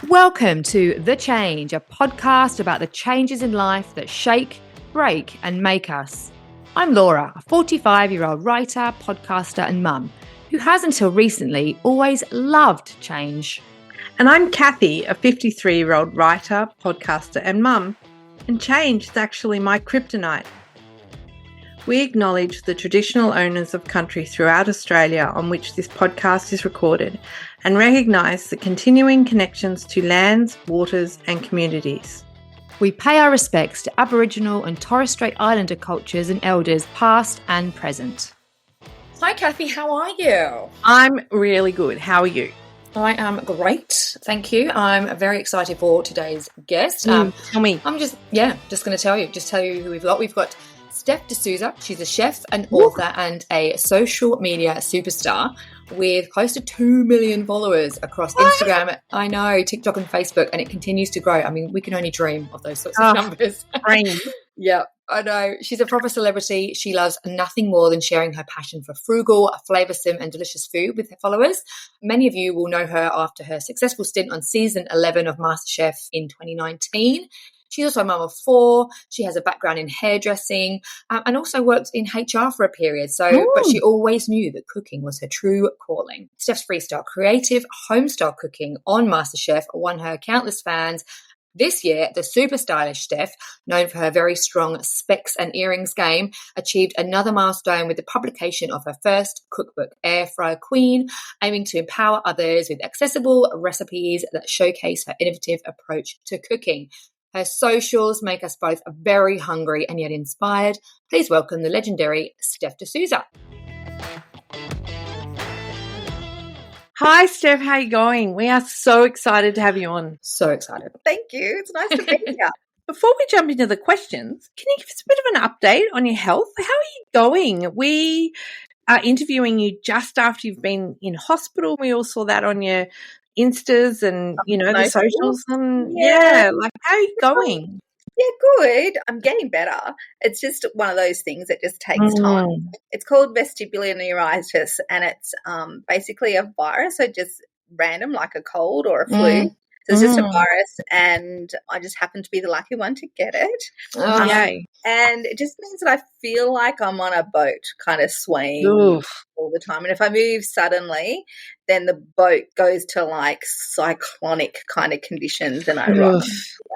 Welcome to The Change, a podcast about the changes in life that shake, break, and make us. I'm Laura, a 45-year-old writer, podcaster, and mum who has until recently always loved change. And I'm Cathy, a 53-year-old writer, podcaster, and mum, and change is actually my kryptonite. We acknowledge the traditional owners of country throughout Australia on which this podcast is recorded and recognise the continuing connections to lands, waters and communities. We pay our respects to Aboriginal and Torres Strait Islander cultures and elders past and present. Hi Cathy, how are you? I'm really good. How are you? I am great, thank you. I'm very excited for today's guest. Tell me. I'm just going to tell you who we've got. We've got Steph de Sousa. She's a chef, an author, and a social media superstar with close to 2 million followers across Instagram. I know, TikTok and Facebook, and it continues to grow. I mean, we can only dream of those sorts of numbers. Yeah, I know. She's a proper celebrity. She loves nothing more than sharing her passion for frugal, flavoursome and delicious food with her followers. Many of you will know her after her successful stint on season 11 of MasterChef in 2019. She's also a mum of 4. She has a background in hairdressing and also worked in HR for a period. But she always knew that cooking was her true calling. Steph's freestyle creative homestyle cooking on MasterChef won her countless fans. This year, the super stylish Steph, known for her very strong specs and earrings game, achieved another milestone with the publication of her first cookbook, Air Fryer Queen, aiming to empower others with accessible recipes that showcase her innovative approach to cooking. Her socials make us both very hungry and yet inspired. Please welcome the legendary Steph de Sousa. Hi, Steph. How are you going? We are so excited to have you on. So excited. Thank you. It's nice to be here. Before we jump into the questions, can you give us a bit of an update on your health? How are you going? We are interviewing you just after you've been in hospital. We all saw that on your Instas and, the socials. And how are you going? Yeah, good. I'm getting better. It's just one of those things that just takes time. It's called vestibular neuritis, and it's basically a virus, so just random, like a cold or a flu. So it's just a virus, and I just happen to be the lucky one to get it. Yay. And it just means that I feel like I'm on a boat kind of swaying all the time. And if I move suddenly, then the boat goes to like cyclonic kind of conditions and I rock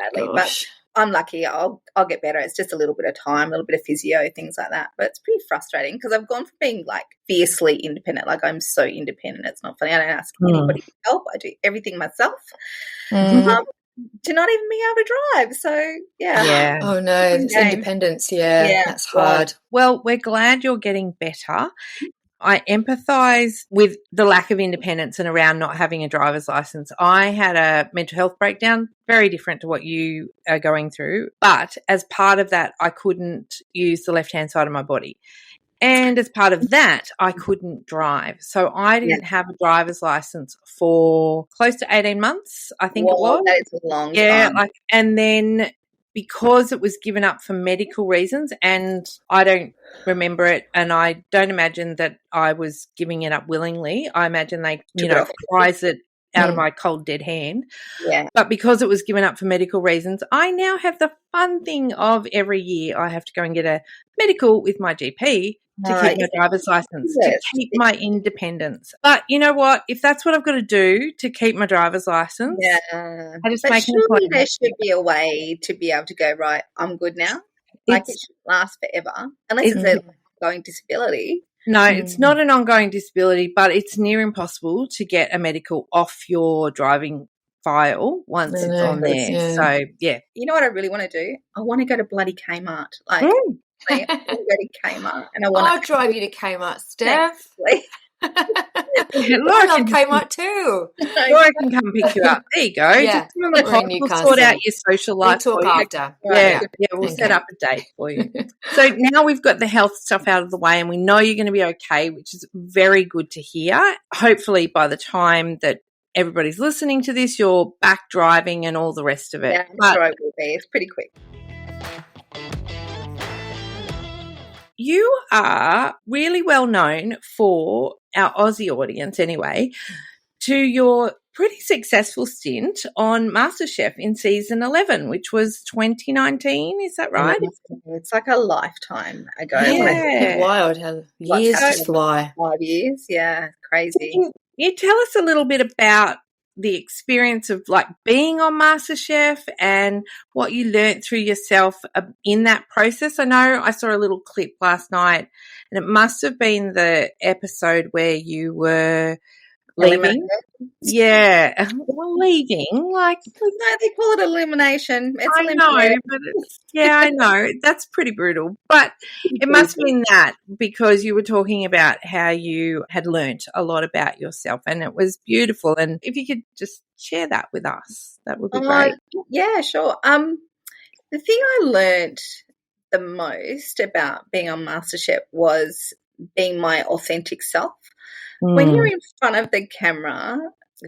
badly. But I'm lucky. I'll get better. It's just a little bit of time, a little bit of physio, things like that. But it's pretty frustrating because I've gone from being like fiercely independent, like I'm so independent. It's not funny. I don't ask anybody for help. I do everything myself. To not even being able to drive. So, yeah. Oh, no. It's independence. Yeah, that's hard. Well, we're glad you're getting better. I empathise with the lack of independence and around not having a driver's licence. I had a mental health breakdown, very different to what you are going through. But as part of that, I couldn't use the left-hand side of my body. And as part of that, I couldn't drive. So I didn't have a driver's license for close to 18 months, I think it was. That is a long time. And then because it was given up for medical reasons, and I don't remember it, and I don't imagine that I was giving it up willingly. I imagine they, prize it out of my cold, dead hand. Yeah. But because it was given up for medical reasons, I now have the fun thing of every year I have to go and get a medical with my GP to keep my driver's license, to keep my independence. But you know what? If that's what I've got to do to keep my driver's license, I just make an appointment. There should be a way to be able to go, right, I'm good now. Like it should last forever, unless it's an ongoing disability. No, it's not an ongoing disability, but it's near impossible to get a medical off your driving file once it's on there. Yeah. So, yeah. You know what I really want to do? I want to go to bloody Kmart. I want to go to Kmart. And I'll drive you to Kmart, Steph. Laura I love Kmart too. Laura can come pick you up. There you go. Yeah. We'll sort out your social life. We'll talk after. Yeah, we'll set up a date for you. So now we've got the health stuff out of the way and we know you're going to be okay, which is very good to hear. Hopefully by the time that everybody's listening to this, you're back driving and all the rest of it. Yeah, I'm sure it will be. It's pretty quick. You are really well known for our Aussie audience anyway, to your pretty successful stint on MasterChef in season 11, which was 2019. Is that right? It's like a lifetime ago. Yeah. Wild how years just fly. 5 years, yeah, crazy. Can you tell us a little bit about the experience of like being on MasterChef and what you learnt through yourself in that process? I know I saw a little clip last night, and it must have been the episode where you were leaving. Yeah, well, leaving, like, no, they call it elimination. It's I know, but I know that's pretty brutal. But it must have been that, because you were talking about how you had learnt a lot about yourself, and it was beautiful. And if you could just share that with us, that would be great. Yeah, sure. The thing I learned the most about being on MasterChef was being my authentic self. When you're in front of the camera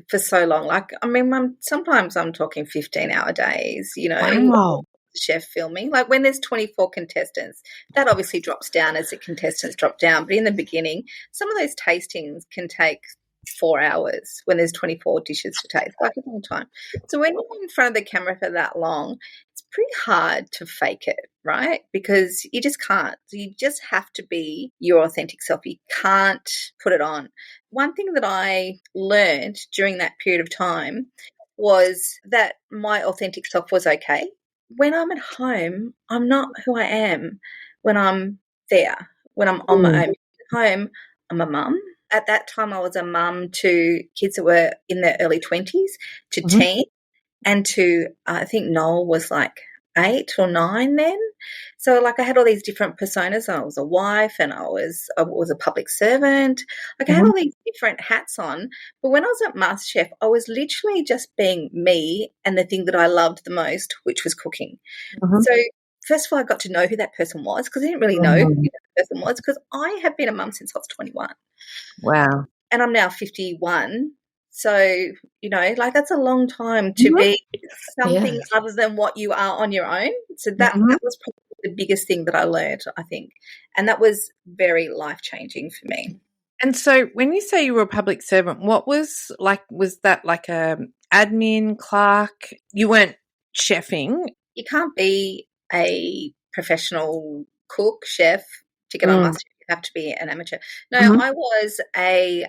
for so long, like, I mean, sometimes I'm talking 15-hour days, you know, Wow. chef filming. Like when there's 24 contestants, that obviously drops down as the contestants drop down. But in the beginning, some of those tastings can take 4 hours when there's 24 dishes to taste, like a long time. So when you're in front of the camera for that long, it's pretty hard to fake it, right? Because you just can't. You just have to be your authentic self. You can't put it on. One thing that I learned during that period of time was that my authentic self was okay. When I'm at home, I'm not who I am when I'm there, when I'm on my own. At home, I'm a mum. At that time, I was a mum to kids that were in their early 20s, to teen, and to, I think Noel was like 8 or 9 then. So, like, I had all these different personas. I was a wife and I was a public servant. Like, I had all these different hats on. But when I was at MasterChef, I was literally just being me and the thing that I loved the most, which was cooking. So, first of all, I got to know who that person was, because I didn't really know who that person was, because I have been a mum since I was 21. Wow. And I'm now 51. So, you know, like, that's a long time to be something other than what you are on your own. So that was probably the biggest thing that I learned, I think. And that was very life-changing for me. And so when you say you were a public servant, what was that like a admin clerk? You weren't chefing? You can't be a professional cook, chef, to get on MasterChef. You have to be an amateur. No, I was a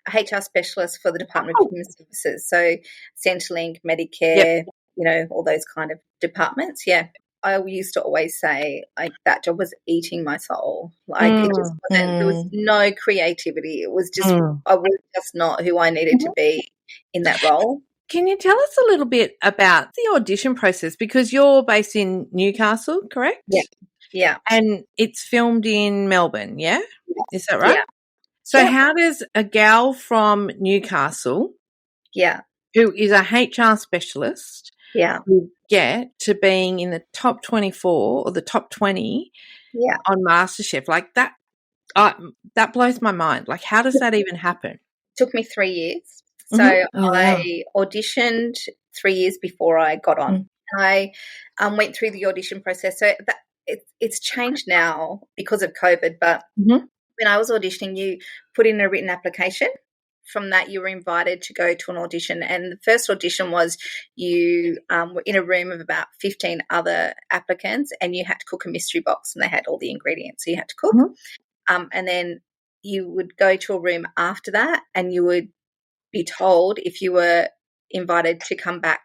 HR specialist for the Department of Human Services, so Centrelink, Medicare, you know, all those kind of departments. Yeah, I used to always say, like, that job was eating my soul. Like, it just wasn't. There was no creativity. It was just I was just not who I needed to be in that role. Can you tell us a little bit about the audition process? Because you're based in Newcastle, correct? Yeah. And it's filmed in Melbourne, yeah? Is that right? Yeah. So how does a gal from Newcastle, who is a HR specialist, get to being in the top 24 or the top 20 on MasterChef? Like, that blows my mind. Like, how does that even happen? It took me 3 years. So I auditioned 3 years before I got on. I went through the audition process. So it's changed now because of COVID, but when I was auditioning, you put in a written application. From that, you were invited to go to an audition. And the first audition was you were in a room of about 15 other applicants, and you had to cook a mystery box, and they had all the ingredients. So you had to cook. And then you would go to a room after that, and you would be told if you were invited to come back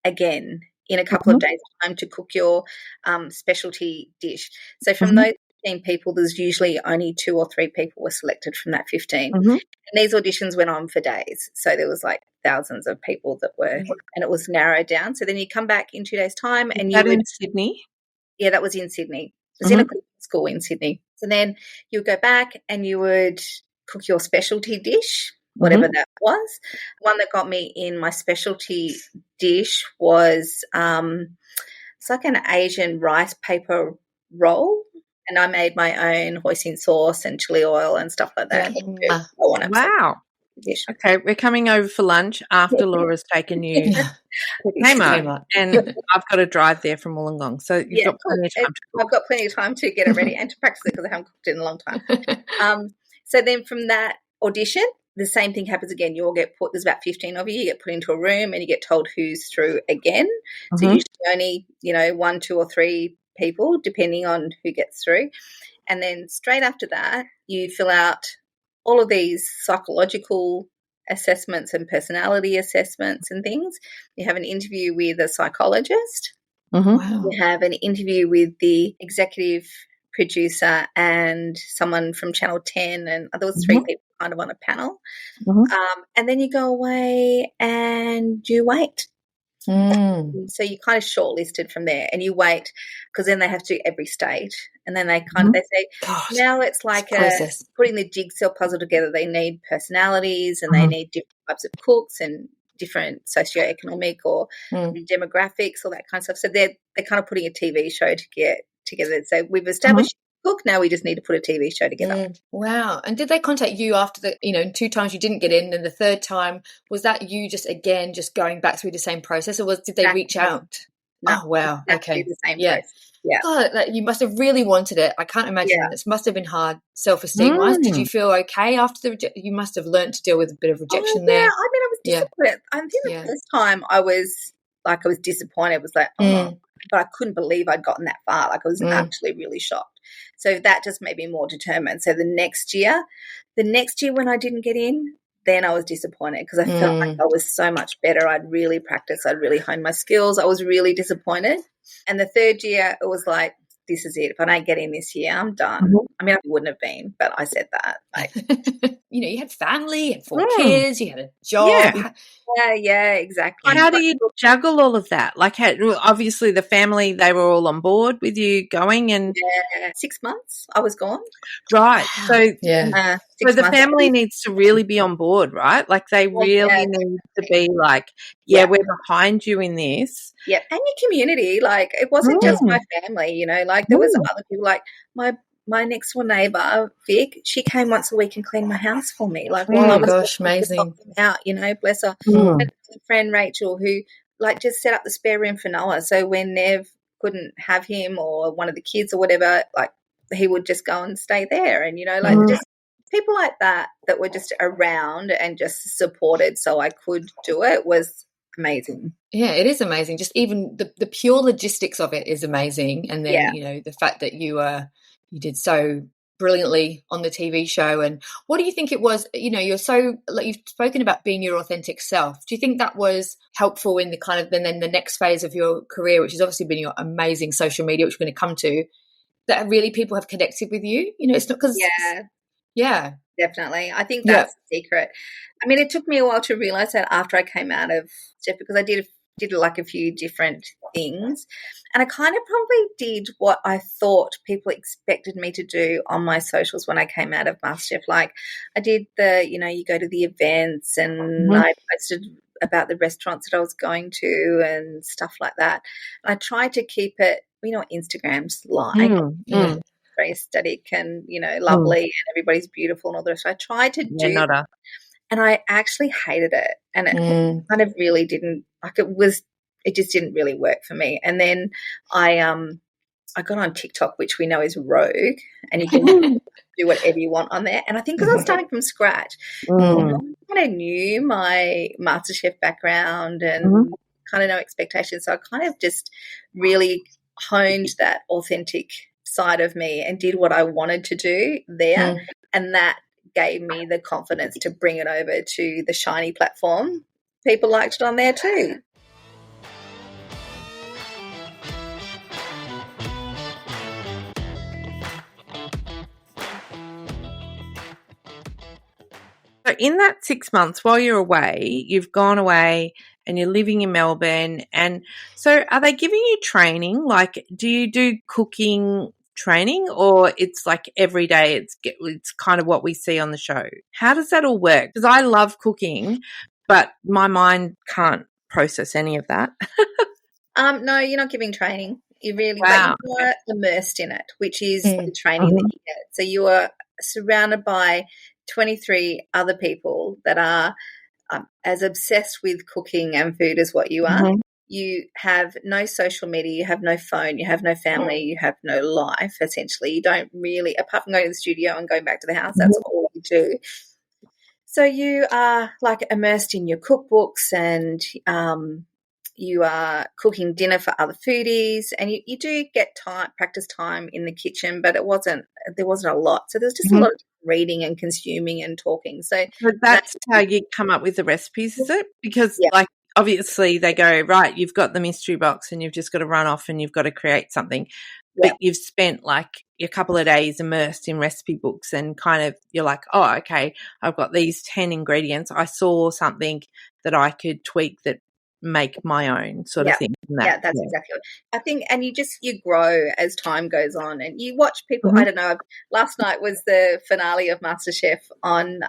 again in a couple of days' time to cook your specialty dish. So from those 15 people, there's usually only 2 or 3 people were selected from that 15. And these auditions went on for days. So there was like thousands of people that were, and it was narrowed down. So then you come back in 2 days' time. And you in Sydney? Yeah, that was in Sydney. It was in a cooking school in Sydney. So then you would go back and you would cook your specialty dish, whatever that was. One that got me in my specialty dish was it's like an Asian rice paper roll, and I made my own hoisin sauce and chili oil and stuff like that. Wow. Okay, we're coming over for lunch after Laura's taken you to Kmart, and I've got to drive there from Wollongong, so you've got plenty of time to cook. I've got plenty of time to get it ready and to practice it because I haven't cooked it in a long time. So then from that audition, the same thing happens again. You all get put, there's about 15 of you get put into a room and you get told who's through again. So usually only, 1, 2 or 3 people, depending on who gets through. And then straight after that, you fill out all of these psychological assessments and personality assessments and things. You have an interview with a psychologist. Wow. You have an interview with the executive producer and someone from Channel 10, and there was 3 people kind of on a panel. And then you go away and you wait. So you kind of shortlisted from there, and you wait because then they have to do every state, and then they kind of they say, now it's like putting the jigsaw puzzle together. They need personalities, and they need different types of cooks and different socioeconomic or demographics, all that kind of stuff. So they're kind of putting a TV show to get together. So we've established cook, now we just need to put a TV show together. Wow. And did they contact you after the 2 times you didn't get in, and the 3rd time, was that you just going back through the same process, or did they reach out? No, oh wow. Okay. The same process. Yeah. God, you must have really wanted it. I can't imagine. It must have been hard self-esteem wise. Did you feel okay after you must have learned to deal with a bit of rejection there? Yeah, I mean, I was disappointed. I think the first time I was disappointed. It was like, but I couldn't believe I'd gotten that far. Like, I was actually really shocked. So that just made me more determined. So the next year when I didn't get in, then I was disappointed because I felt like I was so much better. I'd really practiced. I'd really honed my skills. I was really disappointed. And the 3rd year, it was like, this is it. If I don't get in this year, I'm done. I mean, I wouldn't have been, but I said that. Like, you had family, you had 4 kids, you had a job. Yeah, exactly. How do you juggle all of that? Like, obviously the family, they were all on board with you going, and 6 months I was gone. Right. So, so the family needs to really be on board, right? Like, they really need to be like, we're behind you in this. Yeah, and your community. Like, it wasn't just my family, like there was other people, like my next door neighbour, Vic, she came once a week and cleaned my house for me. Like, while I was amazing. Out, bless her. And a friend, Rachel, who just set up the spare room for Noah. So when Nev couldn't have him or one of the kids or whatever, like, he would just go and stay there. And, just people like that were just around and just supported so I could do it was amazing. Yeah, it is amazing. Just even the pure logistics of it is amazing. And then, the fact that you did so brilliantly on the TV show. And what do you think it was, you're so, you've spoken about being your authentic self. Do you think that was helpful in the kind of, then the next phase of your career, which has obviously been your amazing social media, which we're going to come to, that really people have connected with you? It's not because... Yeah. Definitely. I think that's the secret. I mean, it took me a while to realise that after I came out of Steph, because I did like a few different things, and I kind of probably did what I thought people expected me to do on my socials when I came out of MasterChef. Like, I did you go to the events, and I posted about the restaurants that I was going to and stuff like that. And I tried to keep it, Instagram's like very aesthetic and, lovely and everybody's beautiful and all the rest. So I tried to do that, and I actually hated it, and it kind of really didn't, it just didn't really work for me. And then I got on TikTok, which we know is rogue, and you can do whatever you want on there. And I think because I was starting from scratch, I kind of knew my MasterChef background and kind of no expectations. So I kind of just really honed that authentic side of me and did what I wanted to do there, and that gave me the confidence to bring it over to the shiny platform. People liked it on there too. So in that 6 months while you're away, you've gone away and you're living in Melbourne, and so are they giving you training? Like, do you do cooking training, or it's like every day it's kind of what we see on the show? How does that all work? Because I love cooking, but my mind can't process any of that. No, you're not giving training. You really, but you are immersed in it, which is the training that you get. So you are surrounded by 23 other people that are as obsessed with cooking and food as what you are. You have no social media, you have no phone, you have no family, you have no life, essentially. You don't really, apart from going to the studio and going back to the house, that's all you do. So you are like immersed in your cookbooks and you are cooking dinner for other foodies, and you do get practice time in the kitchen, but there wasn't a lot. So there's just a lot of reading and consuming and talking. So that's how you come up with the recipes, is it? Because like obviously they go, right, you've got the mystery box and you've just got to run off and you've got to create something. But you've spent like a couple of days immersed in recipe books and kind of you're like, oh, okay, I've got these 10 ingredients. I saw something that I could tweak that make my own sort of thing. That's exactly what I think. And you grow as time goes on, and you watch people. I don't know. Last night was the finale of MasterChef on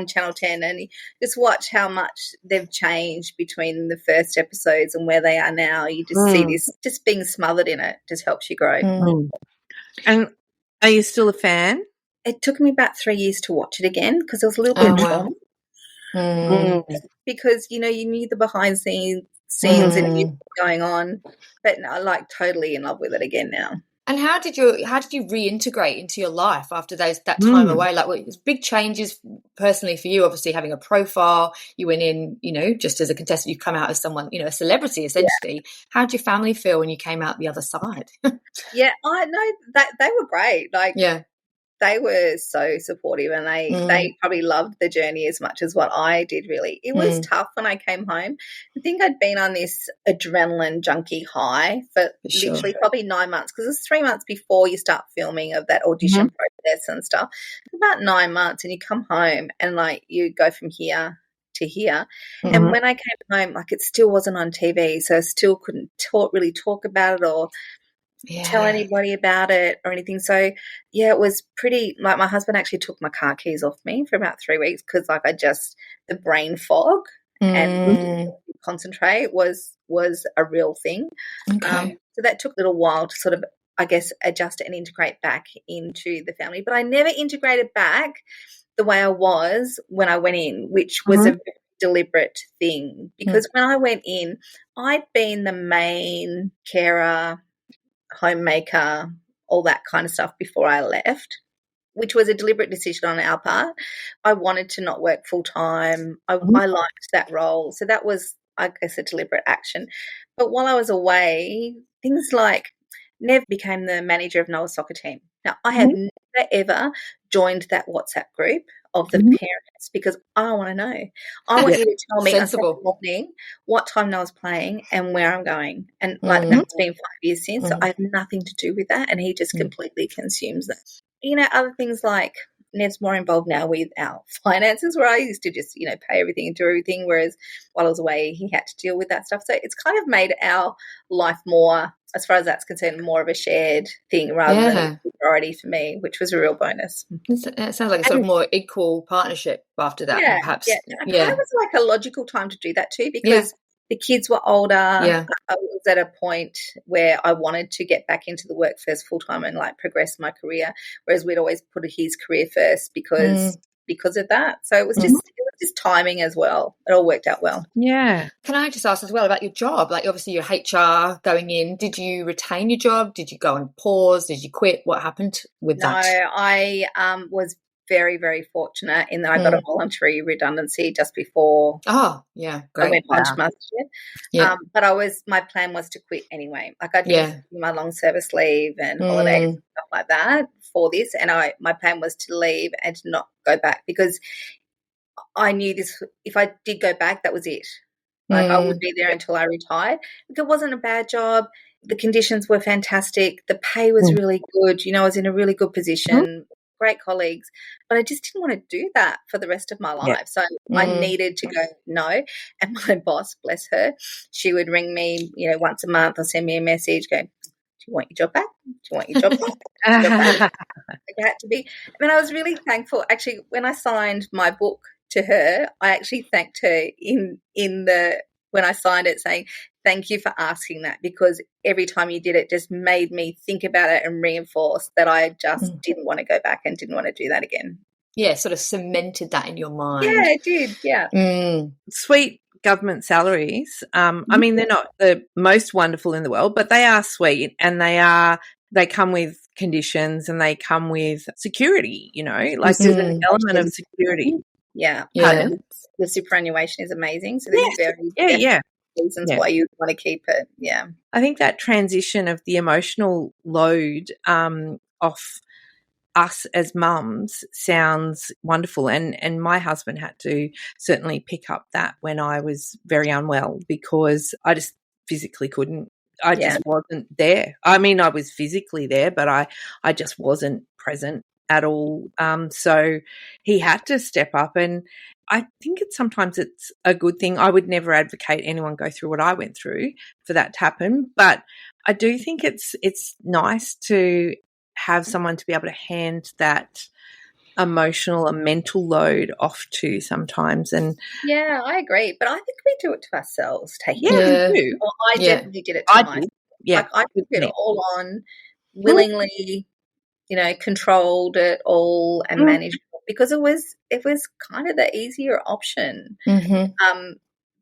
Channel 10, and you just watch how much they've changed between the first episodes and where they are now. You just see this, just being smothered in it just helps you grow. And are you still a fan? It took me about 3 years to watch it again because there was a little bit of trauma. Because you knew the behind scenes and you going on, but no, like totally in love with it again now. And how did you reintegrate into your life after that time away? Like, it was big changes personally for you. Obviously, having a profile, you went in, just as a contestant, you come out as someone, a celebrity essentially. Yeah. How did your family feel when you came out the other side? Yeah, I know that they were great. Like, they were so supportive, and they probably loved the journey as much as what I did, really. It was tough when I came home. I think I'd been on this adrenaline junkie high for literally probably 9 months, because it's 3 months before you start filming of that audition process and stuff. About 9 months, and you come home and, like, you go from here to here. And when I came home, like, it still wasn't on TV, so I still couldn't really talk about it or tell anybody about it or anything. So it was pretty, like, my husband actually took my car keys off me for about 3 weeks because, like, the brain fog and concentrate was a real thing. So that took a little while to sort of, I guess, adjust and integrate back into the family. But I never integrated back the way I was when I went in, which was a very deliberate thing, because when I went in, I'd been the main carer, homemaker, all that kind of stuff before I left, which was a deliberate decision on our part. I wanted to not work full time. I liked that role. So that was, I guess, a deliberate action. But while I was away, things like Nev became the manager of Noah's soccer team. Now, I have never, ever joined that WhatsApp group of the parents because I want to know. I want you to tell me on Saturday morning what time Noah's playing and where I'm going. And, like, that's been 5 years since, so I have nothing to do with that, and he just completely consumes that. Other things like Nev's more involved now with our finances, where I used to just, pay everything and do everything, whereas while I was away, he had to deal with that stuff. So it's kind of made our life more, as far as that's concerned, more of a shared thing rather than a priority for me, which was a real bonus. It sounds like a sort of more equal partnership after that, perhaps. Yeah. It was like a logical time to do that too, because the kids were older. I was at a point where I wanted to get back into the workforce full time and, like, progress my career, whereas we'd always put his career first because of that. So it was just timing as well. It all worked out well. Yeah. Can I just ask as well about your job? Like, obviously your HR going in, did you retain your job? Did you go on pause? Did you quit? What happened with that? No, I was very, very fortunate in that I got a voluntary redundancy just before great. I went on to MasterChef. But my plan was to quit anyway. Like, I'd been my long service leave and holidays and stuff like that for this, and my plan was to leave and to not go back, because I knew this. If I did go back, that was it. Like, I would be there until I retired. Like, it wasn't a bad job. The conditions were fantastic. The pay was really good. I was in a really good position. Great colleagues, but I just didn't want to do that for the rest of my life. So I needed to go no. And my boss, bless her, she would ring me, once a month or send me a message, go, "Do you want your job back? Do you want your job back?" It had to be. I mean, I was really thankful. Actually, when I signed my book to her, I actually thanked her when I signed it, saying, "Thank you for asking that, because every time you did it just made me think about it and reinforce that I just didn't want to go back and didn't want to do that again." Yeah, sort of cemented that in your mind. Yeah, it did, yeah. Sweet government salaries. I mean, they're not the most wonderful in the world, but they are sweet, and they come with conditions and they come with security, like there's an element of security. Yeah. Yeah. The superannuation is amazing. So there's very Yeah. reasons why you want to keep it. Yeah. I think that transition of the emotional load off us as mums sounds wonderful, and my husband had to certainly pick up that when I was very unwell, because I just physically couldn't. I just wasn't there. I mean, I was physically there, but I just wasn't present at all. So he had to step up, and I think sometimes it's a good thing. I would never advocate anyone go through what I went through for that to happen, but I do think it's nice to have someone to be able to hand that emotional and mental load off to sometimes. And yeah, I agree. But I think we do it to ourselves, taking Yeah. we do. Well, I definitely did it to I myself. did. Yeah. Like I took it all on willingly, controlled it all and managed it because it was kind of the easier option. Mm-hmm.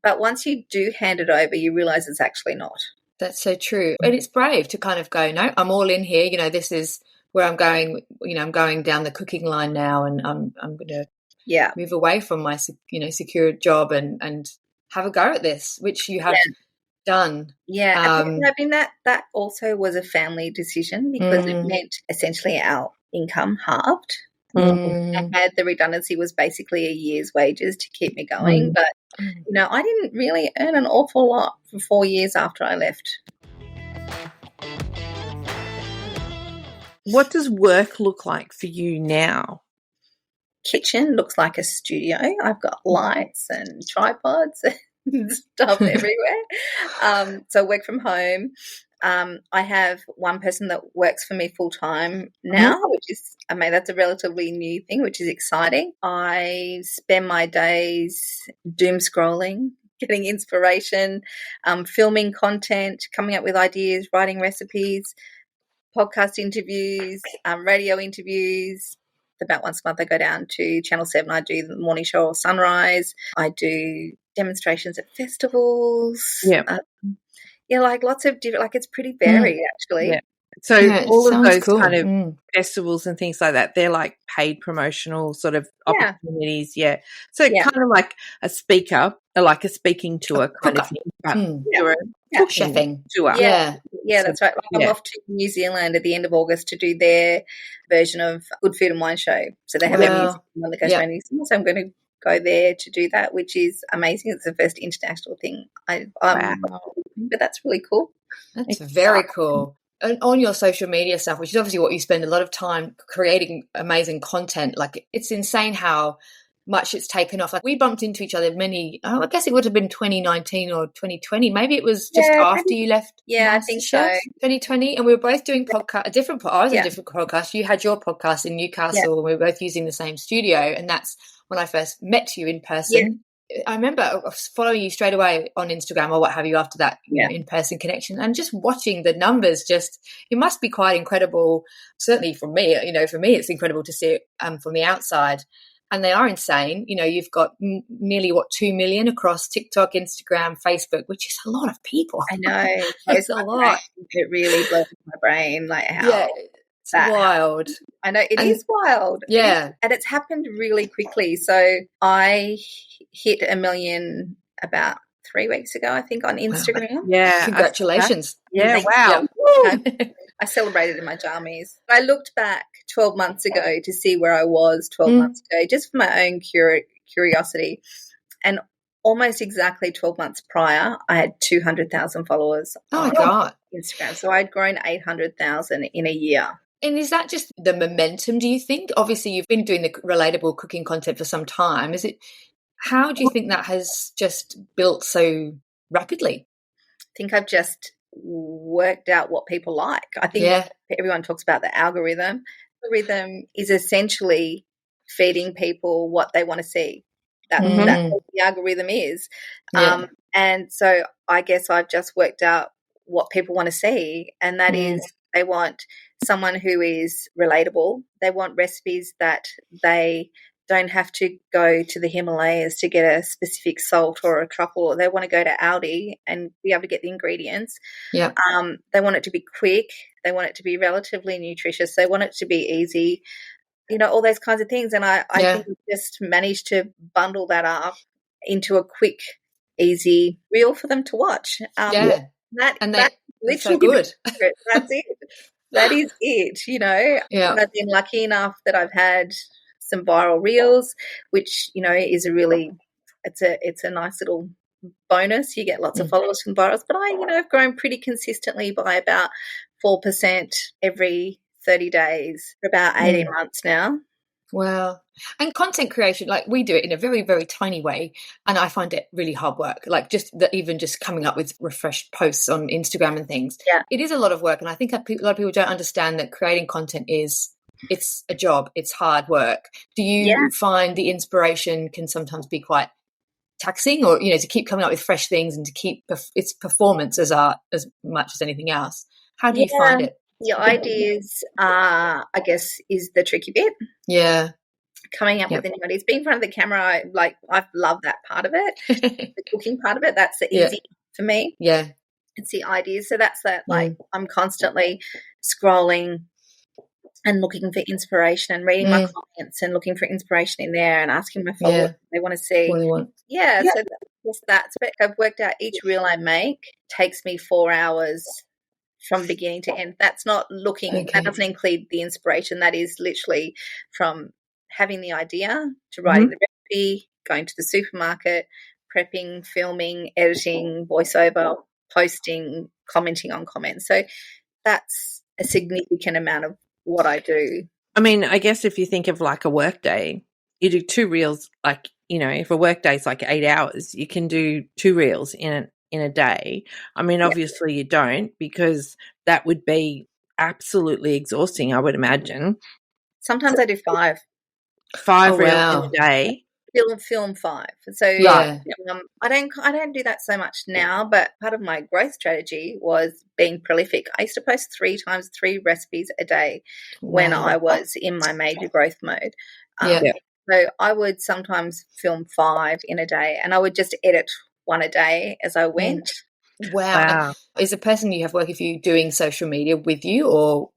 But once you do hand it over, you realize it's actually not. That's so true. And it's brave to kind of go, no, I'm all in here. This is where I'm going. I'm going down the cooking line now, and I'm going to move away from my, secure job and have a go at this, which you have done. Yeah. I mean, that also was a family decision because it meant essentially our income halved. And the redundancy was basically a year's wages to keep me going. But, I didn't really earn an awful lot for 4 years after I left. What does work look like for you now? Kitchen looks like a studio. I've got lights and tripods and stuff everywhere. So I work from home. I have one person that works for me full time now, which is, that's a relatively new thing, which is exciting. I spend my days doom scrolling, getting inspiration, filming content, coming up with ideas, writing recipes, podcast interviews, radio interviews. About once a month I go down to Channel 7. I do the morning show or Sunrise. I do demonstrations at festivals. Like lots of different, like it's pretty varied actually. Yeah. So all of those cool. kind of festivals and things like that, they're like paid promotional sort of opportunities. Yeah. So kind of like a speaker, like a speaking tour kind of thing. You're a chefing tour. Yeah, that's right. Like I'm off to New Zealand at the end of August to do their version of Good Food and Wine Show. So they have a museum on the coast of New Zealand. So I'm going to go there to do that, which is amazing. It's the first international thing. But that's really cool. That's very cool. And on your social media stuff, which is obviously what you spend a lot of time creating amazing content, like it's insane how much it's taken off. Like we bumped into each other I guess it would have been 2019 or 2020. Maybe it was just after you left. Yeah, I think so. 2020. And we were both doing I was on a different podcast. You had your podcast in Newcastle and we were both using the same studio. And that's when I first met you in person. I remember following you straight away on Instagram or what have you after that in-person connection, and just watching the numbers. It must be quite incredible. Certainly for me, for me it's incredible to see it from the outside, and they are insane. You've got nearly 2 million across TikTok, Instagram, Facebook, which is a lot of people. I know it's a lot. It really blows my brain, like how. It's wild. I know it is wild. Yeah. And it's happened really quickly. So I hit 1 million about 3 weeks ago, I think, on Instagram. Wow. Yeah. Congratulations. Wow. I celebrated in my jammies. I looked back 12 months ago to see where I was 12 months ago, just for my own curiosity. And almost exactly 12 months prior, I had 200,000 followers on Instagram. So I'd grown 800,000 in a year. And is that just the momentum, do you think? Obviously, you've been doing the relatable cooking content for some time. How do you think that has just built so rapidly? I think I've just worked out what people like. I think everyone talks about the algorithm. The algorithm is essentially feeding people what they want to see. That's what the algorithm is. And so I guess I've just worked out what people want to see, and that is they want someone who is relatable. They want recipes that they don't have to go to the Himalayas to get a specific salt or a truffle. They want to go to Aldi and be able to get the ingredients. Yeah. They want it to be quick. They want it to be relatively nutritious. They want it to be easy. all those kinds of things. And I think we just managed to bundle that up into a quick, easy reel for them to watch. That's literally so good. That's it. That is it, Yeah. I've been lucky enough that I've had some viral reels, which, is it's a nice little bonus. You get lots of followers from virals, but I've grown pretty consistently by about 4% every 30 days for about 18 months now. Wow. And content creation, like we do it in a very, very tiny way. And I find it really hard work. Like even just coming up with refreshed posts on Instagram and things. Yeah. It is a lot of work. And I think a lot of people don't understand that creating content it's a job. It's hard work. Do you find the inspiration can sometimes be quite taxing, or, to keep coming up with fresh things and to keep its performance as art as much as anything else? How do you find it? The ideas, I guess, is the tricky bit. Yeah. Coming up with the new ideas. Being in front of the camera, I love that part of it. The cooking part of it, that's the easy for me. Yeah. It's the ideas. So that's that, I'm constantly scrolling and looking for inspiration and reading my comments and looking for inspiration in there and asking my followers what they want to see. What they want. Yeah. So that's it. I've worked out each reel I make takes me 4 hours from beginning to end. That's not looking, that doesn't include the inspiration. That is literally from having the idea to writing the recipe, going to the supermarket, prepping, filming, editing, voiceover, posting, commenting on comments. So that's a significant amount of what I do. I mean, I guess if you think of like a work day, you do 2 reels, like, if a work day is like 8 hours, you can do 2 reels in a day. I mean, obviously you don't, because that would be absolutely exhausting, I would imagine. Sometimes I do 5. 5 reels in a day. Film 5. So I don't do that so much now, but part of my growth strategy was being prolific. I used to post 3 times 3 recipes a day when I was in my major growth mode. So I would sometimes film 5 in a day, and I would just edit 1 a day as I went. Wow. Is the person you have working for you doing social media with you, or,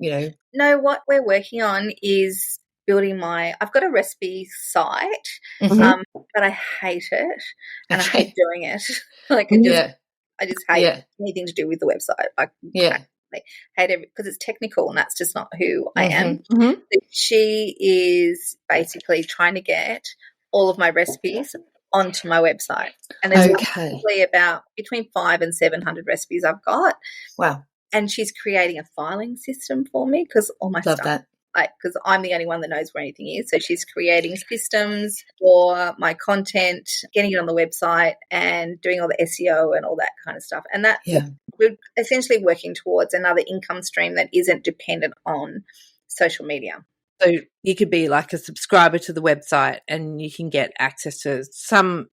No, what we're working on is building I've got a recipe site, but I hate it, and I hate doing it. I just hate anything to do with the website. I hate it because it's technical, and that's just not who I am. She is basically trying to get all of my recipes onto my website, and there's probably about between 500 and 700 recipes I've got. Wow. And she's creating a filing system for me because all my stuff, because I'm the only one that knows where anything is. So she's creating systems for my content, getting it on the website, and doing all the SEO and all that kind of stuff. And that we're essentially working towards another income stream that isn't dependent on social media. So you could be like a subscriber to the website, and you can get access to some,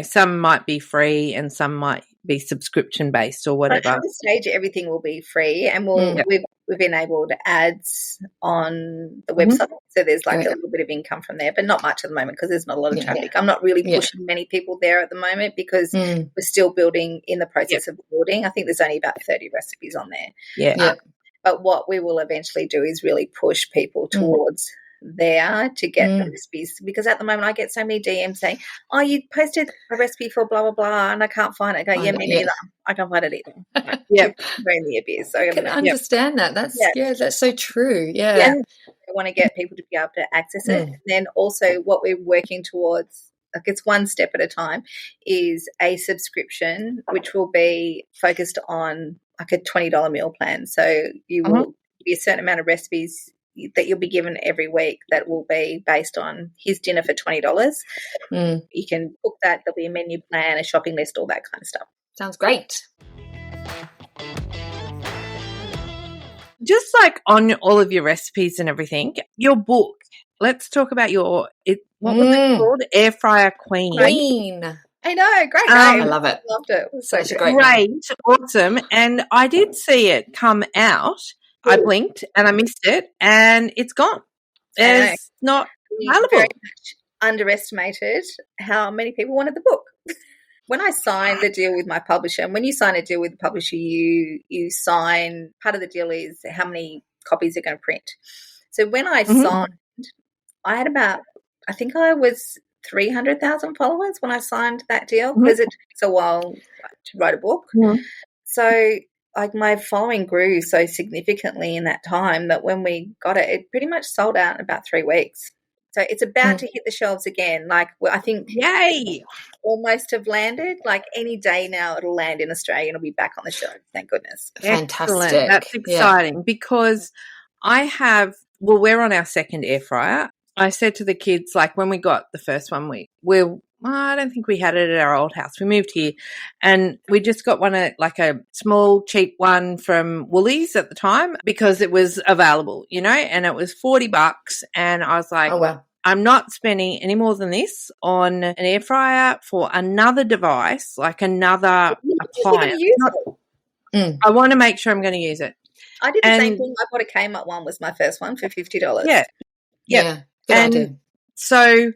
some might be free and some might be subscription based or whatever. At this stage, everything will be free, and we've enabled ads on the website. So there's a little bit of income from there, but not much at the moment because there's not a lot of traffic. I'm not really pushing many people there at the moment because we're still building, in the process of building. I think there's only about 30 recipes on there. But what we will eventually do is really push people towards there to get the recipes, because at the moment I get so many DMs saying, "Oh, you posted a recipe for blah blah blah, and I can't find it." I go, "Yeah, me neither. I can't find it either." Very in the abyss. So I can understand that. That's that's so true. Yeah. I want to get people to be able to access it. And then also what we're working towards, like it's one step at a time, is a subscription which will be focused on like a $20 meal plan. So you will be a certain amount of recipes that you'll be given every week that will be based on his dinner for $20. You can book that. There'll be a menu plan, a shopping list, all that kind of stuff. Sounds great. Just like on all of your recipes and everything, your book, let's talk about what was it called? Air Fryer Queen. I know, great name. I love it. Loved it. It was such a great name. Awesome. And I did see it come out. I blinked and I missed it, and it's gone. It's not available. Very much underestimated how many people wanted the book. When I signed the deal with my publisher, and when you sign a deal with the publisher, you sign, part of the deal is how many copies you're going to print. So when I signed, I had about, I think I was 300,000 followers when I signed that deal, because it takes a while to write a book. So like my following grew so significantly in that time that when we got it, it pretty much sold out in about 3 weeks. So it's about to hit the shelves again. Like, I think Yay! almost have landed. Like any day now it'll land in Australia and it'll be back on the shelf. Thank goodness. Fantastic. Excellent. That's exciting because we're on our second air fryer. I said to the kids, like when we got the first one, I don't think we had it at our old house. We moved here and we just got one, like a small cheap one from Woolies at the time because it was available, and it was $40. And I was like, oh, wow. I'm not spending any more than this on an air fryer for another device, like another appliance. I want to make sure I'm going to use it. I did the same thing. I bought a Kmart one, was my first one, for $50. Yeah. Good idea. So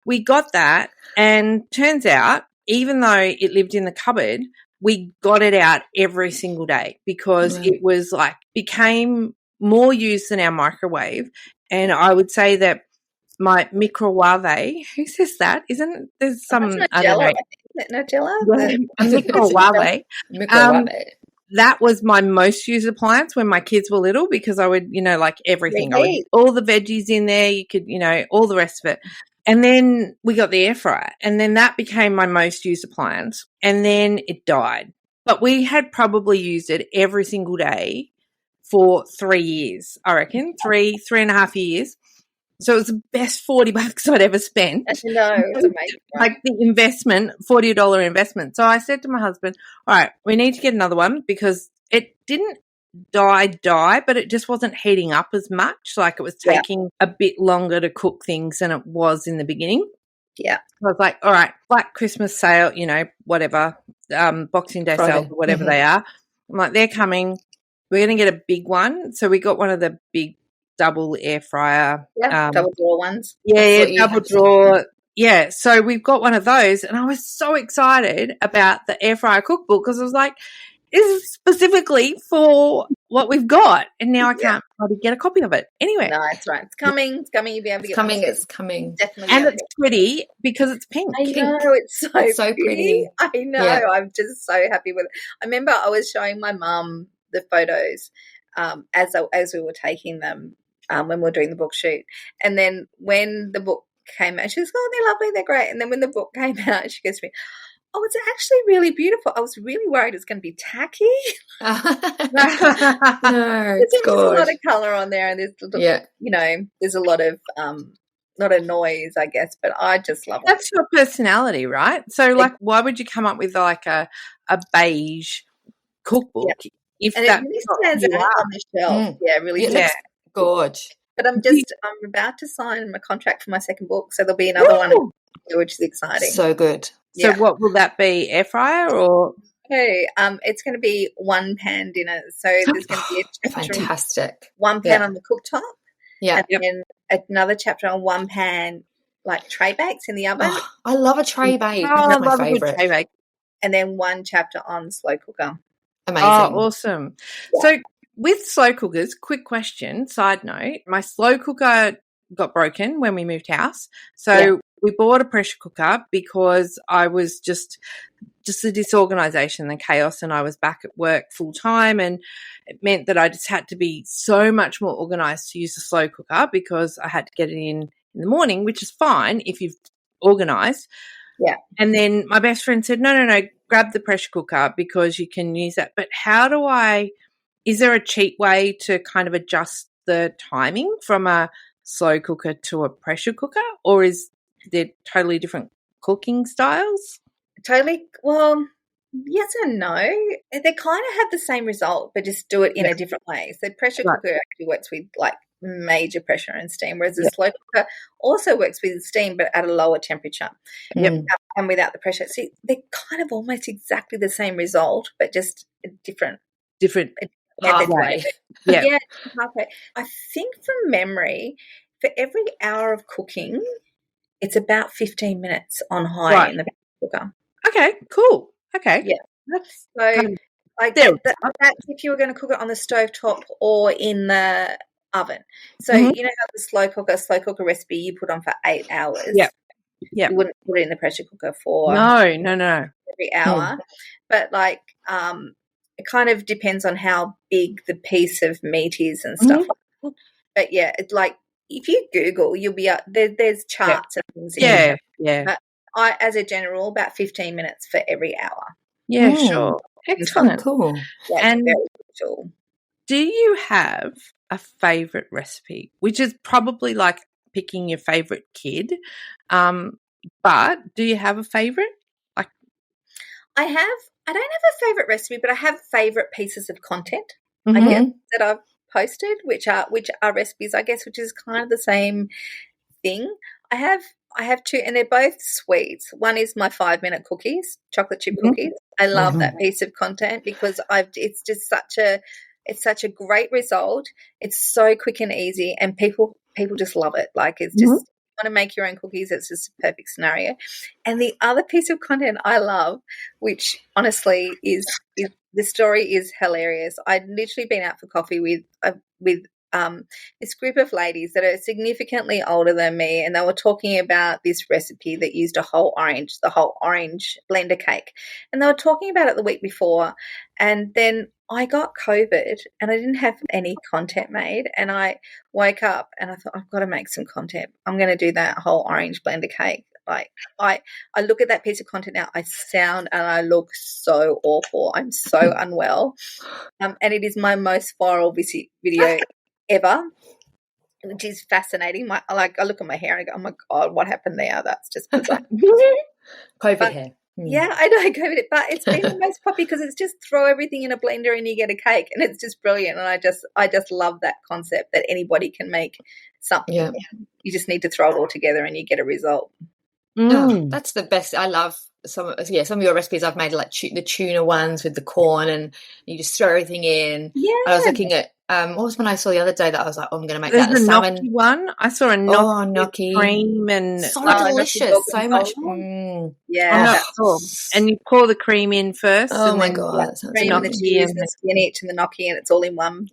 we got that, and turns out, even though it lived in the cupboard, we got it out every single day because it was became more used than our microwave. And I would say that my microwave, who says that? Isn't there's some I don't know. Nutella? Microwave. Microwave. That was my most used appliance when my kids were little because I would, like everything. All the veggies in there, you could, all the rest of it. And then we got the air fryer, and then that became my most used appliance, and then it died. But we had probably used it every single day for 3 years, I reckon, 3.5 years. So it was the best $40 I'd ever spent. No, it was amazing. Like the investment, $40 investment. So I said to my husband, all right, we need to get another one because it didn't die, but it just wasn't heating up as much. Like it was taking a bit longer to cook things than it was in the beginning. Yeah. So I was like, all right, Black Christmas sale, whatever, Boxing Day sales or whatever they are. I'm like, they're coming. We're going to get a big one. So we got one of the big double air fryer. Double drawer ones. Yeah, double drawer. Yeah, so we've got one of those, and I was so excited about the air fryer cookbook because I was like, this is specifically for what we've got, and now I can't probably get a copy of it. Anyway. No, it's right. It's coming. It's coming. You'll be able to get it. It's coming. Definitely. And it's pretty because it's pink. I know. It's so pretty. I know. Yeah. I'm just so happy with it. I remember I was showing my mum the photos as we were taking them when we were doing the book shoot. And then when the book came out, she was, oh, they're lovely, they're great. And then when the book came out, she goes to me, oh, it's actually really beautiful. I was really worried it's going to be tacky. No, it's There's a lot of colour on there, and there's a lot of not a noise, I guess, but I just love it. That's your personality, right? So, why would you come up with a beige cookbook if and that it really stands out on the shelf? Yeah, really does. Gorge. But I'm about to sign my contract for my second book, so there'll be another one, which is exciting. So good. So what will that be, air fryer or? Okay, it's going to be one pan dinner. So there's going to be a chapter fantastic. One pan on the cooktop. Yeah. And then another chapter on one pan, like tray bakes in the oven. Oh, I love a tray bake. Oh, That's my favourite. Tray bake. And then one chapter on slow cooker. Amazing. Oh, awesome. Yeah. So with slow cookers, quick question, side note, my slow cooker got broken when we moved house. So we bought a pressure cooker because I was just the disorganisation, the chaos, and I was back at work full time, and it meant that I just had to be so much more organised to use the slow cooker because I had to get it in the morning, which is fine if you've organised. Yeah. And then my best friend said, no, grab the pressure cooker because you can use that. But is there a cheap way to kind of adjust the timing from a slow cooker to a pressure cooker, or is there totally different cooking styles? Totally. Well, yes and no. They kind of have the same result, but just do it in a different way. So pressure cooker actually works with major pressure and steam, whereas the slow cooker also works with steam but at a lower temperature. And without the pressure. So they're kind of almost exactly the same result, but just a different pathway. Yeah, pathway. I think from memory, for every hour of cooking, it's about 15 minutes on high in the cooker. Okay, cool. Okay. Yeah. That's so that's if you were going to cook it on the stovetop or in the oven. So Mhm. you know how the slow cooker recipe you put on for 8 hours. Yep. You wouldn't put it in the pressure cooker for No. every hour. But like it kind of depends on how big the piece of meat is and stuff like that. But yeah, it's like if you Google, you'll be there's charts and things. Yeah. But I, as a general, about 15 minutes for every hour. Yeah, sure. Excellent. Cool. Yeah, And very cool. do you have a favourite recipe, which is probably like picking your favourite kid, but do you have a favourite? Like, I don't have a favourite recipe, but I have favourite pieces of content, I guess, that I've posted, which are recipes, I guess, which is kind of the same thing. I have two, and they're both sweets. One is my 5-minute cookies, chocolate chip cookies. I love that piece of content because it's just such a great result. It's so quick and easy, and people just love it. Like it's just you want to make your own cookies. It's just a perfect scenario. And the other piece of content I love, which honestly is the story is hilarious. I'd literally been out for coffee with this group of ladies that are significantly older than me, and they were talking about this recipe that used the whole orange blender cake, and they were talking about it the week before, and then I got COVID and I didn't have any content made, and I woke up and I thought, I've got to make some content. I'm going to do that whole orange blender cake. Like I look at that piece of content now, I sound and I look so awful. I'm so unwell. And it is my most viral video ever, which is fascinating. I look at my hair and I go, oh my God, what happened there? That's just bizarre. COVID hair. Yeah, I know, COVID, but it's been the most popular because it's just throw everything in a blender and you get a cake, and it's just brilliant. And I just love that concept that anybody can make something. Yeah. You just need to throw it all together and you get a result. Oh, that's the best. I love some of your recipes. I've made like the tuna ones with the corn, and you just throw everything in. Yeah. I was looking at what was one I saw the other day that I was like, oh, I'm going to make that. The salmon one. I saw a gnocchi cream and so delicious, so much. Yeah, that's cool. And you pour the cream in first. Oh and my then God, that sounds cream and the cheese and the spinach and the gnocchi, and it's all in one.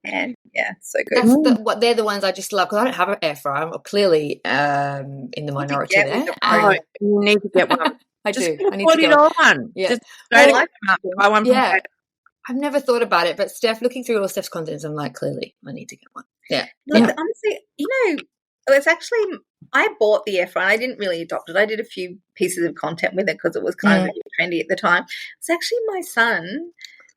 And yeah, so good. They're the ones I just love because I don't have an air fryer. I'm clearly in the minority there. You need to get one. I just do. I need $40 to get one. Yeah. Just buy one. Yeah. I've never thought about it, but Steph, looking through all Steph's contents, I'm like, clearly, I need to get one. Yeah. Honestly, it's actually I bought the air fryer. I didn't really adopt it. I did a few pieces of content with it because it was kind of trendy at the time. It's actually my son,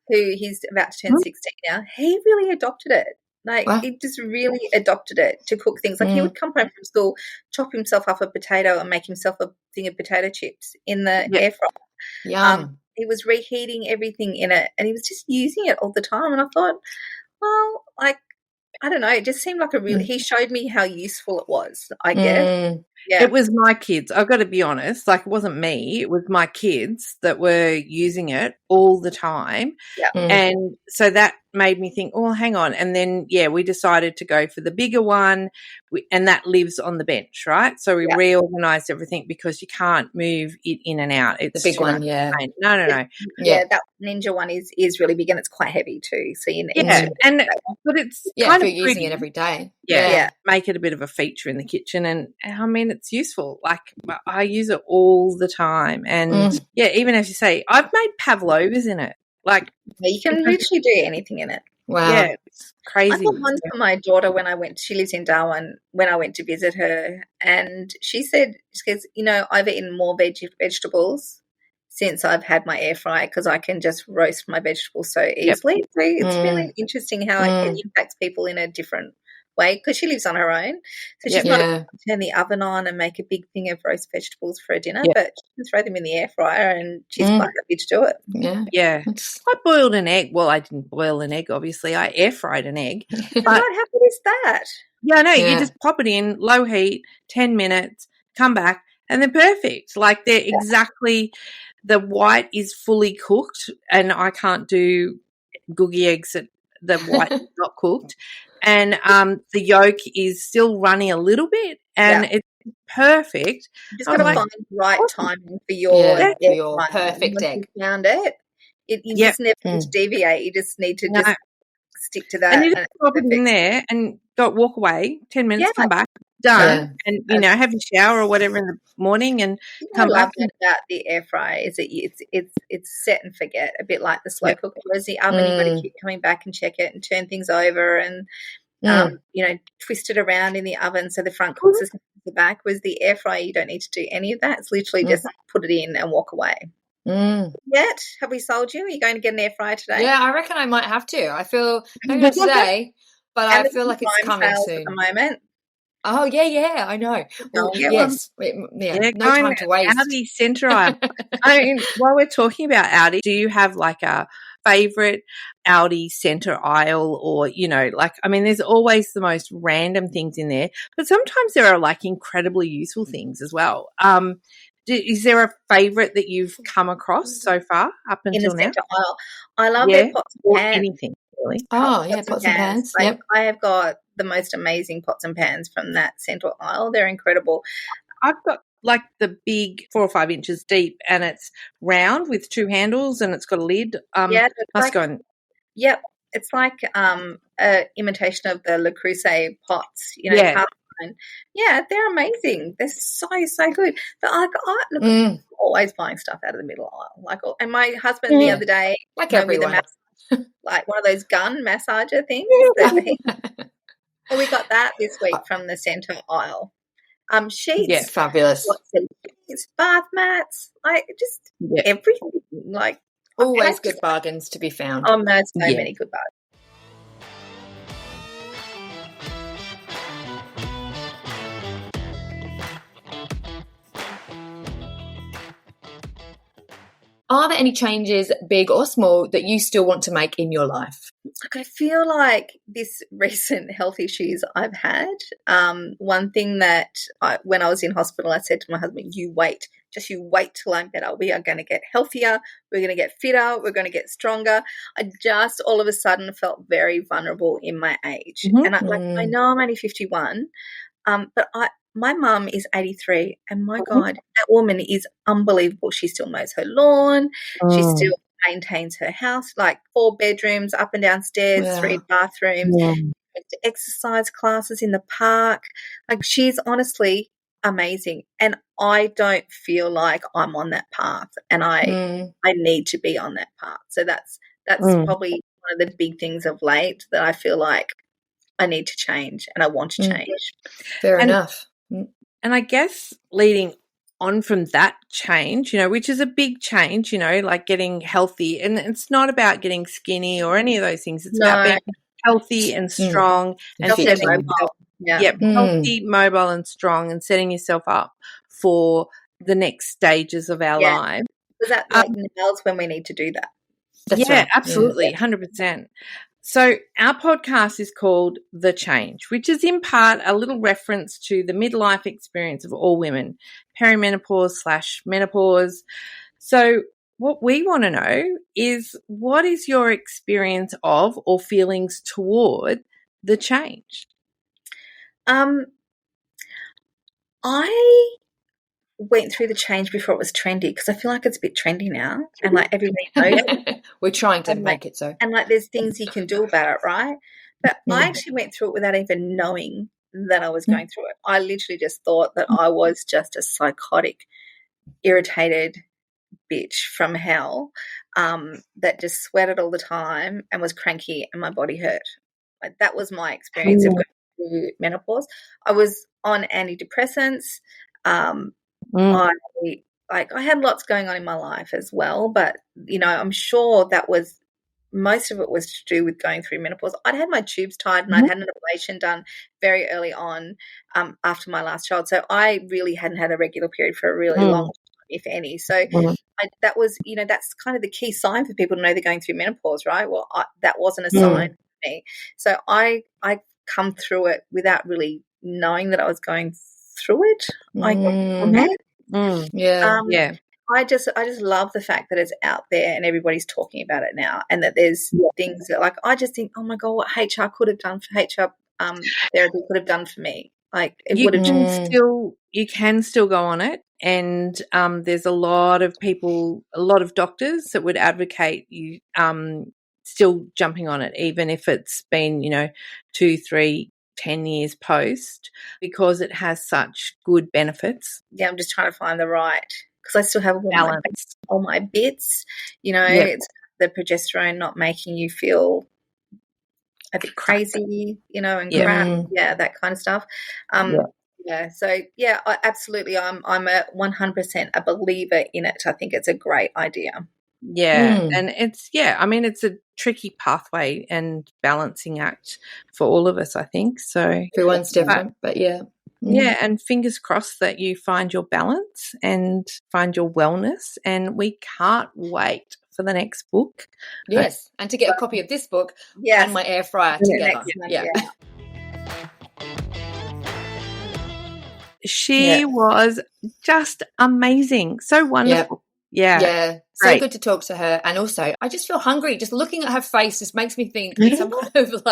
who he's about to turn 16 now. He really adopted it. Like he just really adopted it to cook things. Like he would come home from school, chop himself up a potato and make himself a thing of potato chips in the air fryer. Yum. He was reheating everything in it, and he was just using it all the time. And I thought, well, like, I don't know. It just seemed like he showed me how useful it was, I guess. Yeah. It was my kids. I've got to be honest. Like, it wasn't me. It was my kids that were using it all the time. Yeah. And so that made me think, oh, hang on. And then, we decided to go for the bigger one, and that lives on the bench, right? So we reorganised everything because you can't move it in and out. It's the big one, No. Yeah, that Ninja one is really big, and it's quite heavy too. So you need but it's kind of using it every day. Yeah, make it a bit of a feature in the kitchen, and I mean it's useful. Like I use it all the time, and even as you say, I've made pavlovas in it. Like you can literally do anything in it. Wow, yeah, it's crazy. I got one for my daughter she lives in Darwin. When I went to visit her, and she goes, I've eaten more vegetables since I've had my air fryer because I can just roast my vegetables so easily. So it's really interesting how it impacts people in a different way because she lives on her own. So she's not going to turn the oven on and make a big thing of roast vegetables for a dinner, but she can throw them in the air fryer and she's quite happy to do it. Yeah. I boiled an egg. Well, I didn't boil an egg, obviously. I air fried an egg. But how good is that? Yeah, no, you just pop it in, low heat, 10 minutes, come back, and they're perfect. Like they're exactly – the white is fully cooked, and I can't do googie eggs that the white is not cooked. And the yolk is still runny a little bit, and it's perfect. You just got to find the right timing for your perfect egg. You found it. You just never need to deviate. You just need to just stick to that. And you just drop it in there and walk away, 10 minutes, come back, done. And, you know, have your shower or whatever in the morning and come back. What I love about the air fryer is that it's set and forget, a bit like the slow cooker. Whereas the oven, you've got to keep coming back and check it and turn things over and, you know, twist it around in the oven so the front cooks as the back. Whereas the air fryer, you don't need to do any of that. It's literally just put it in and walk away. Yet? Have we sold you? Are you going to get an air fryer today? Yeah, I reckon I might have to. I feel, maybe not today, but I feel like it's coming soon. At the moment. Oh, yeah, I know. Well, yes. No time to waste. Aldi Centre aisle. I mean, while we're talking about Aldi, do you have like a favourite Aldi Centre aisle or, you know, like, I mean, there's always the most random things in there, but sometimes there are like incredibly useful things as well. Is there a favourite that you've come across so far up until in the now? centre aisle? I love their pots and pans. Anything, really. Oh, pots and pans. Like, I have got the most amazing pots and pans from that central aisle. They're incredible. I've got like the big 4 or 5 inches deep and it's round with 2 handles and it's got a lid. Yep. It's like an imitation of the Le Creuset pots, you know. Yeah, they're amazing. They're so good. But I'm always buying stuff out of the middle aisle. And my husband the other day, like everyone, like one of those gun massager things. And we got that this week from the centre aisle. Sheets, fabulous. It's bath mats, like just everything. Like always good bargains to be found. Oh, there's so many good bargains. Are there any changes, big or small, that you still want to make in your life? Look, I feel like this recent health issues I've had, one thing that when I was in hospital, I said to my husband, you wait till I'm better. We are going to get healthier. We're going to get fitter. We're going to get stronger. I just all of a sudden felt very vulnerable in my age. And I know I'm only 51, but my mum is 83 and my God, that woman is unbelievable. She still mows her lawn. She still maintains her house, like 4 bedrooms, up and down stairs, 3 bathrooms, exercise classes in the park. Like she's honestly amazing. And I don't feel like I'm on that path and I need to be on that path. So that's probably one of the big things of late that I feel like I need to change and I want to change. Fair enough. And I guess leading on from that change, you know, which is a big change, you know, like getting healthy. And it's not about getting skinny or any of those things. It's about being healthy and strong and healthy, mobile and strong and setting yourself up for the next stages of our lives. Is that like nails when we need to do that? That's right. Absolutely, 100%. So our podcast is called The Change, which is in part a little reference to the midlife experience of all women, perimenopause/menopause. So what we want to know is, what is your experience of or feelings toward the change? I went through the change before it was trendy because I feel like it's a bit trendy now and like everybody knows it. We're trying to make it so. And like there's things you can do about it, right? But I actually went through it without even knowing that I was going through it. I literally just thought that I was just a psychotic, irritated bitch from hell that just sweated all the time and was cranky and my body hurt. Like that was my experience of going through menopause. I was on antidepressants. I had lots going on in my life as well, but you know, I'm sure that was most of it was to do with going through menopause. I'd had my tubes tied and I'd had an ablation done very early on after my last child, so I really hadn't had a regular period for a really long time, if any. So that was, you know, that's kind of the key sign for people to know they're going through menopause, right? Well, that wasn't a sign for me, so I come through it without really knowing that I was going through it. I just love the fact that it's out there and everybody's talking about it now, and that there's things that, like, I just think, oh my God, what HR could have done for HR therapy could have done for me. Like it would have you can still go on it, and there's a lot of people, a lot of doctors that would advocate you still jumping on it, even if it's been, 2, 3, 10 years post, because it has such good benefits. Yeah, I'm just trying to find the right, because I still have all my bits, it's the progesterone not making you feel a bit crazy, and crap, that kind of stuff. Absolutely. I'm a 100% a believer in it. I think it's a great idea. Yeah, and it's a tricky pathway and balancing act for all of us, I think. So everyone's different, but yeah. Yeah, and fingers crossed that you find your balance and find your wellness, and we can't wait for the next book. Yes, and to get a copy of this book and my air fryer together. She was just amazing. So wonderful. Yeah. So good to talk to her. And also, I just feel hungry. Just looking at her face just makes me think some kind of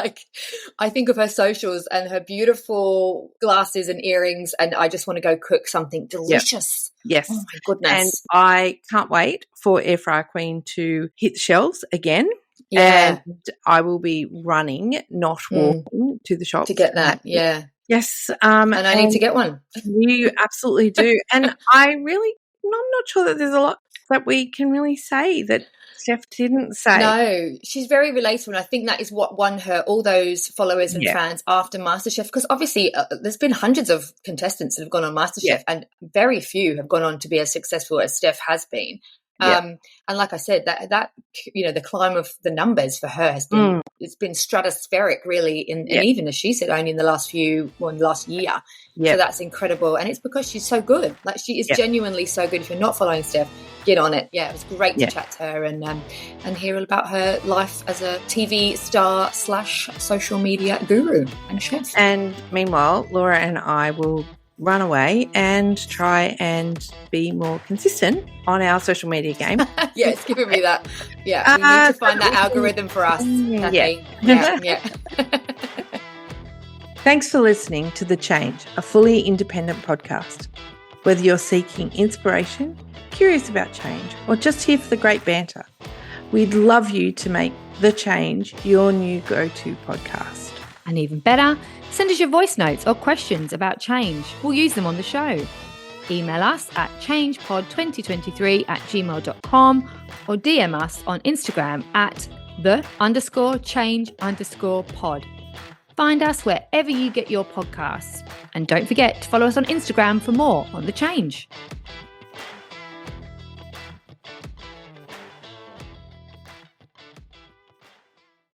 I think of her socials and her beautiful glasses and earrings, and I just want to go cook something delicious. Yes. Oh my goodness. And I can't wait for Air Fryer Queen to hit the shelves again. Yeah. And I will be running, not walking to the shop. To get that, yeah. Yes. And I need to get one. You absolutely do. And I'm not sure that there's a lot that we can really say that Steph didn't say. No, she's very relatable, and I think that is what won her all those followers and fans after MasterChef, because obviously there's been hundreds of contestants that have gone on MasterChef and very few have gone on to be as successful as Steph has been. And like I said, that the climb of the numbers for her has been it's been stratospheric, really, and even as she said, only in the last year. So that's incredible, and it's because she's so good. She is genuinely so good. If you're not following Steph, get on it. Yeah, it was great to chat to her and hear about her life as a TV star / social media guru and chef. And meanwhile, Laura and I will run away and try and be more consistent on our social media game. It's giving me that. Yeah, we need to find that algorithm for us, Kathy. Yeah. Thanks for listening to The Change, a fully independent podcast. Whether you're seeking inspiration, curious about change, or just here for the great banter, we'd love you to make The Change your new go-to podcast. And even better, send us your voice notes or questions about change. We'll use them on the show. Email us at changepod2023@gmail.com or DM us on Instagram at _change_pod. Find us wherever you get your podcasts. And don't forget to follow us on Instagram for more on The Change.